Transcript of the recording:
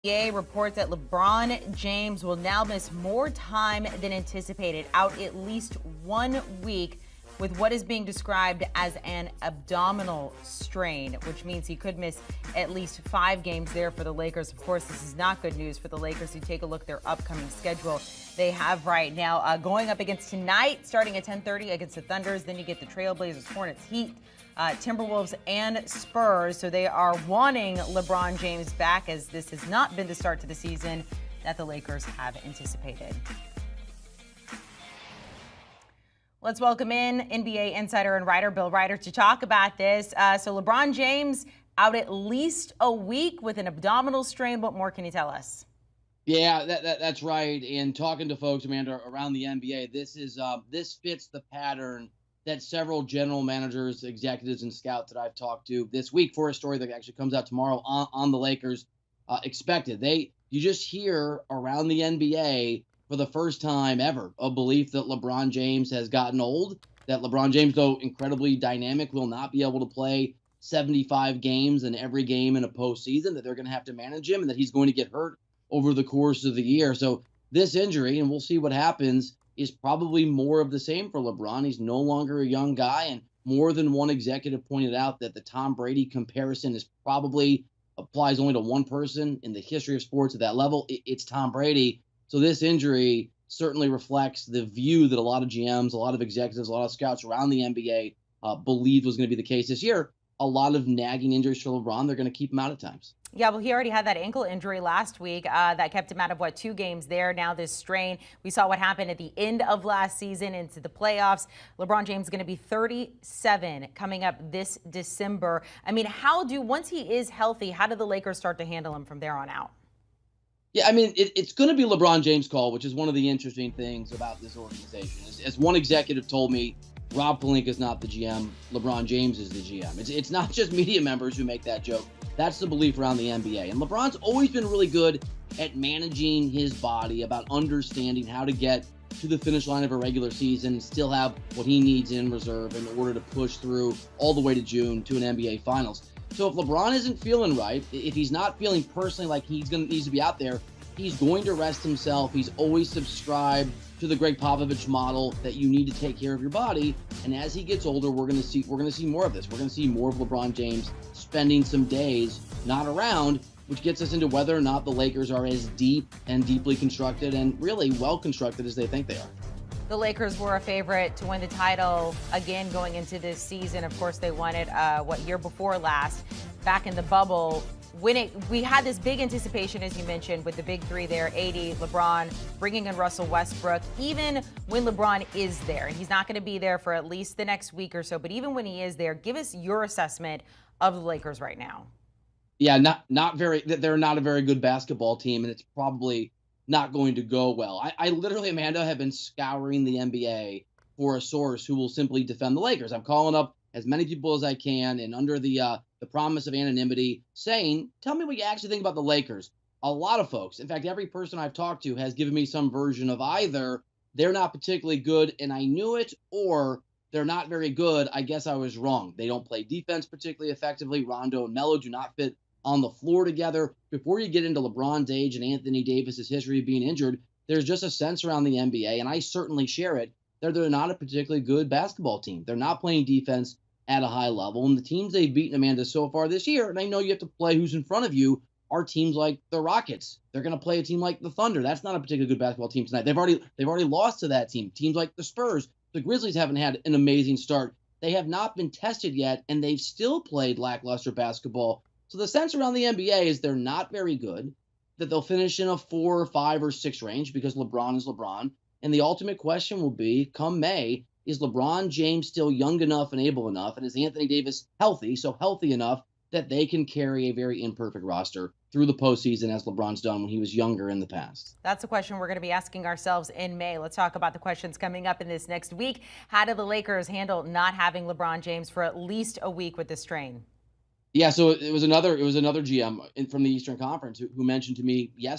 NBA reports that LeBron James will now miss more time than anticipated, out at least 1 week with what is being described as an abdominal strain, which means he could miss at least 5 games there for the Lakers. Of course, this is not good news for the Lakers. You take a look at their upcoming schedule they have right now, going up against tonight, starting at 10:30 against the Thunders. Then you get the Trailblazers, Hornets, Heat, Timberwolves, and Spurs. So they are wanting LeBron James back, as this has not been the start to the season that the Lakers have anticipated. Let's welcome in NBA insider and writer Bill Ryder to talk about this. So LeBron James out at least a week with an abdominal strain. What more can you tell us? Yeah, that's right. And talking to folks, Amanda, around the NBA, this fits the pattern that several general managers, executives, and scouts that I've talked to this week for a story that actually comes out tomorrow on the Lakers expected. You just hear around the NBA for the first time ever a belief that LeBron James has gotten old, that LeBron James, though incredibly dynamic, will not be able to play 75 games in every game in a postseason, that they're going to have to manage him, and that he's going to get hurt over the course of the year. So this injury, and we'll see what happens, is probably more of the same for LeBron. He's no longer a young guy, and more than one executive pointed out that the Tom Brady comparison is probably applies only to one person in the history of sports at that level. It's Tom Brady. So this injury certainly reflects the view that a lot of GMs, a lot of executives, a lot of scouts around the NBA believed was going to be the case this year. A lot of nagging injuries for LeBron. They're going to keep him out at times. Yeah, well, he already had that ankle injury last week that kept him out of, 2 games there. Now this strain. We saw what happened at the end of last season into the playoffs. LeBron James is going to be 37 coming up this December. I mean, once he is healthy, how do the Lakers start to handle him from there on out? Yeah, I mean, it's going to be LeBron James' call, which is one of the interesting things about this organization. As one executive told me, Rob Pelinka is not the GM. LeBron James is the GM. It's not just media members who make that joke. That's the belief around the NBA. And LeBron's always been really good at managing his body, about understanding how to get to the finish line of a regular season and still have what he needs in reserve in order to push through all the way to June to an NBA Finals. So if LeBron isn't feeling right, if he's not feeling personally like needs to be out there, he's going to rest himself. He's always subscribed to the Greg Popovich model that you need to take care of your body. And as he gets older, we're going to see more of this. We're going to see more of LeBron James spending some days not around, which gets us into whether or not the Lakers are as deep and deeply constructed and really well constructed as they think they are. The Lakers were a favorite to win the title again going into this season. Of course, they won it, year before last, back in the bubble. We had this big anticipation, as you mentioned, with the big three there, AD, LeBron, bringing in Russell Westbrook. Even when LeBron is there, and he's not going to be there for at least the next week or so, but even when he is there, give us your assessment of the Lakers right now. Yeah, they're not a very good basketball team, and it's probably not going to go well. I literally, Amanda, have been scouring the NBA for a source who will simply defend the Lakers. I'm calling up as many people as I can, and under the promise of anonymity, saying, tell me what you actually think about the Lakers. A lot of folks, in fact, every person I've talked to has given me some version of either they're not particularly good and I knew it, or they're not very good. I guess I was wrong. They don't play defense particularly effectively. Rondo and Melo do not fit on the floor together. Before you get into LeBron's age and Anthony Davis's history of being injured, there's just a sense around the NBA, and I certainly share it, that they're not a particularly good basketball team. They're not playing defense at a high level. And the teams they've beaten, Amanda, so far this year, and I know you have to play who's in front of you, are teams like the Rockets. They're going to play a team like the Thunder. That's not a particularly good basketball team tonight. They've already lost to that team. Teams like the Spurs. The Grizzlies haven't had an amazing start. They have not been tested yet, and they've still played lackluster basketball. So the sense around the NBA is they're not very good, that they'll finish in a 4 or 5 or 6 range because LeBron is LeBron. And the ultimate question will be, come May, is LeBron James still young enough and able enough? And is Anthony Davis healthy enough that they can carry a very imperfect roster through the postseason as LeBron's done when he was younger in the past? That's a question we're going to be asking ourselves in May. Let's talk about the questions coming up in this next week. How do the Lakers handle not having LeBron James for at least a week with this strain? Yeah, so it was another GM from the Eastern Conference who mentioned to me yesterday